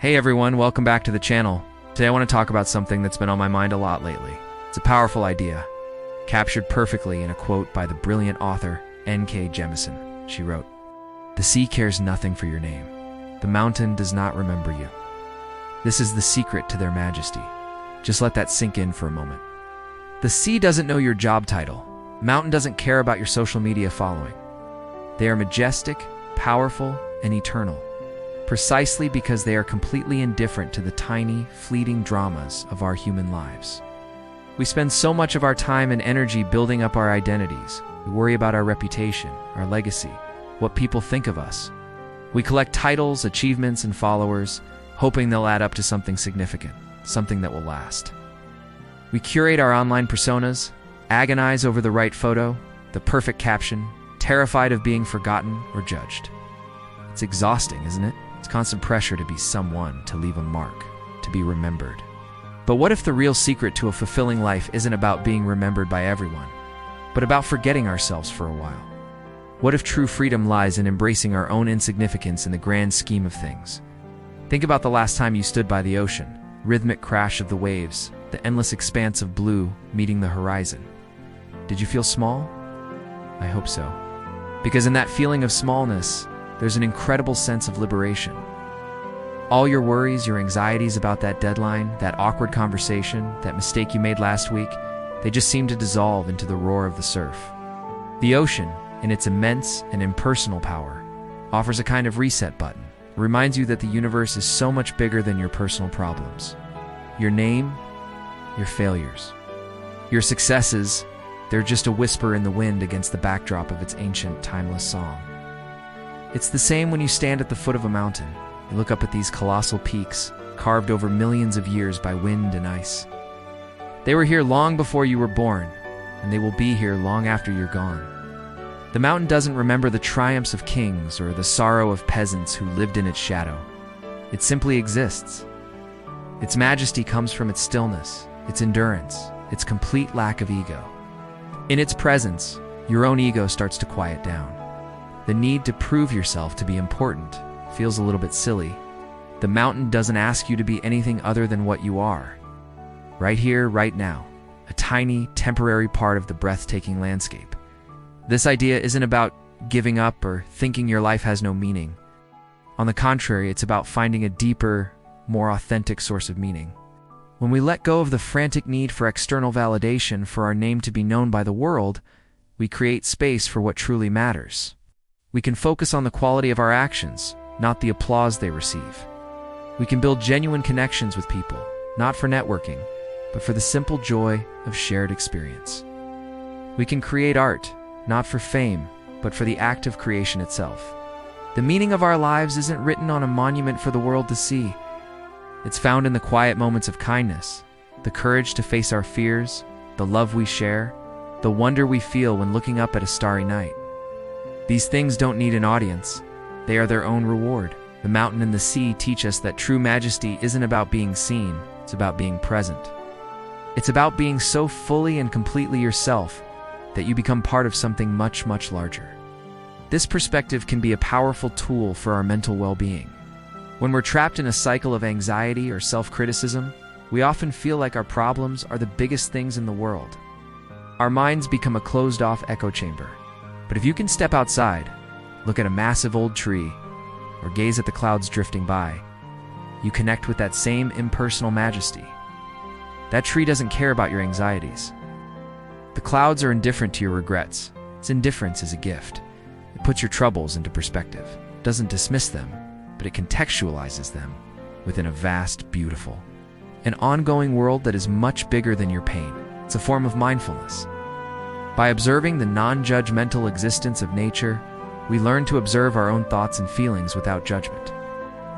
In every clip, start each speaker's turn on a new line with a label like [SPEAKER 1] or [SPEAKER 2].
[SPEAKER 1] Hey everyone, welcome back to the channel. Today I want to talk about something that's been on my mind a lot lately. It's a powerful idea, captured perfectly in a quote by the brilliant author N.K. Jemisin. She wrote, "The sea cares nothing for your name. The mountain does not remember you. This is the secret to their majesty." Just let that sink in for a moment. The sea doesn't know your job title. Mountain doesn't care about your social media following. They are majestic, powerful, and eternal, precisely because they are completely indifferent to the tiny, fleeting dramas of our human lives. We spend so much of our time and energy building up our identities. We worry about our reputation, our legacy, what people think of us. We collect titles, achievements, and followers, hoping they'll add up to something significant, something that will last. We curate our online personas, agonize over the right photo, the perfect caption, terrified of being forgotten or judged. It's exhausting, isn't it? It's constant pressure to be someone, to leave a mark, to be remembered. But what if the real secret to a fulfilling life isn't about being remembered by everyone, but about forgetting ourselves for a while? What if true freedom lies in embracing our own insignificance in the grand scheme of things? Think about the last time you stood by the ocean, rhythmic crash of the waves, the endless expanse of blue meeting the horizon. Did you feel small? I hope so. Because in that feeling of smallness, there's an incredible sense of liberation. All your worries, your anxieties about that deadline, that awkward conversation, that mistake you made last week, they just seem to dissolve into the roar of the surf. The ocean, in its immense and impersonal power, offers a kind of reset button. It reminds you that the universe is so much bigger than your personal problems. Your name, your failures, your successes, they're just a whisper in the wind against the backdrop of its ancient, timeless song. It's the same when you stand at the foot of a mountain. You look up at these colossal peaks, carved over millions of years by wind and ice. They were here long before you were born, and they will be here long after you're gone. The mountain doesn't remember the triumphs of kings or the sorrow of peasants who lived in its shadow. It simply exists. Its majesty comes from its stillness, its endurance, its complete lack of ego. In its presence, your own ego starts to quiet down. The need to prove yourself to be important feels a little bit silly. The mountain doesn't ask you to be anything other than what you are. Right here, right now, a tiny, temporary part of the breathtaking landscape. This idea isn't about giving up or thinking your life has no meaning. On the contrary, it's about finding a deeper, more authentic source of meaning. When we let go of the frantic need for external validation for our name to be known by the world, we create space for what truly matters. We can focus on the quality of our actions, not the applause they receive. We can build genuine connections with people, not for networking, but for the simple joy of shared experience. We can create art, not for fame, but for the act of creation itself. The meaning of our lives isn't written on a monument for the world to see. It's found in the quiet moments of kindness, the courage to face our fears, the love we share, the wonder we feel when looking up at a starry night. These things don't need an audience. They are their own reward. The mountain and the sea teach us that true majesty isn't about being seen, it's about being present. It's about being so fully and completely yourself that you become part of something much, much larger. This perspective can be a powerful tool for our mental well-being. When we're trapped in a cycle of anxiety or self-criticism, we often feel like our problems are the biggest things in the world. Our minds become a closed-off echo chamber. But if you can step outside, look at a massive old tree, or gaze at the clouds drifting by, you connect with that same impersonal majesty. That tree doesn't care about your anxieties. The clouds are indifferent to your regrets. Its indifference is a gift. It puts your troubles into perspective. It doesn't dismiss them, but it contextualizes them within a vast, beautiful, and ongoing world that is much bigger than your pain. It's a form of mindfulness. By observing the non-judgmental existence of nature, we learn to observe our own thoughts and feelings without judgment.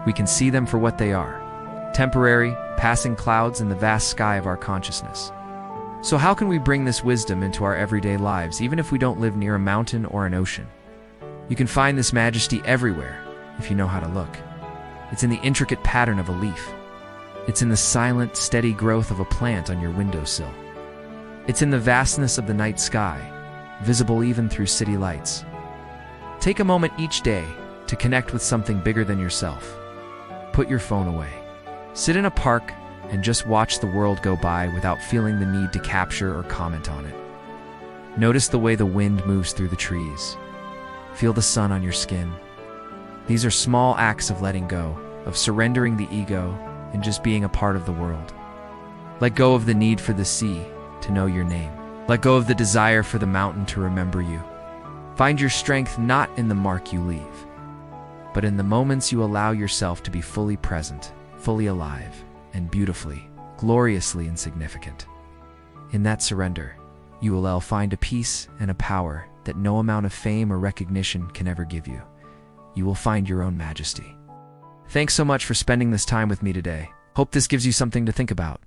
[SPEAKER 1] We can see them for what they are, temporary, passing clouds in the vast sky of our consciousness. So how can we bring this wisdom into our everyday lives, even if we don't live near a mountain or an ocean? You can find this majesty everywhere, if you know how to look. It's in the intricate pattern of a leaf. It's in the silent, steady growth of a plant on your windowsill. It's in the vastness of the night sky, visible even through city lights. Take a moment each day to connect with something bigger than yourself. Put your phone away. Sit in a park and just watch the world go by without feeling the need to capture or comment on it. Notice the way the wind moves through the trees. Feel the sun on your skin. These are small acts of letting go, of surrendering the ego and just being a part of the world. Let go of the need for the sea to know your name. Let go of the desire for the mountain to remember you. Find your strength not in the mark you leave, but in the moments you allow yourself to be fully present, fully alive, and beautifully, gloriously insignificant. In that surrender, you will find a peace and a power that no amount of fame or recognition can ever give you. You will find your own majesty. Thanks so much for spending this time with me today. Hope this gives you something to think about.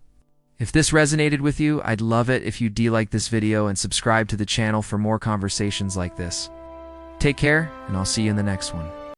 [SPEAKER 1] If this resonated with you, I'd love it if you like this video and subscribe to the channel for more conversations like this. Take care, and I'll see you in the next one.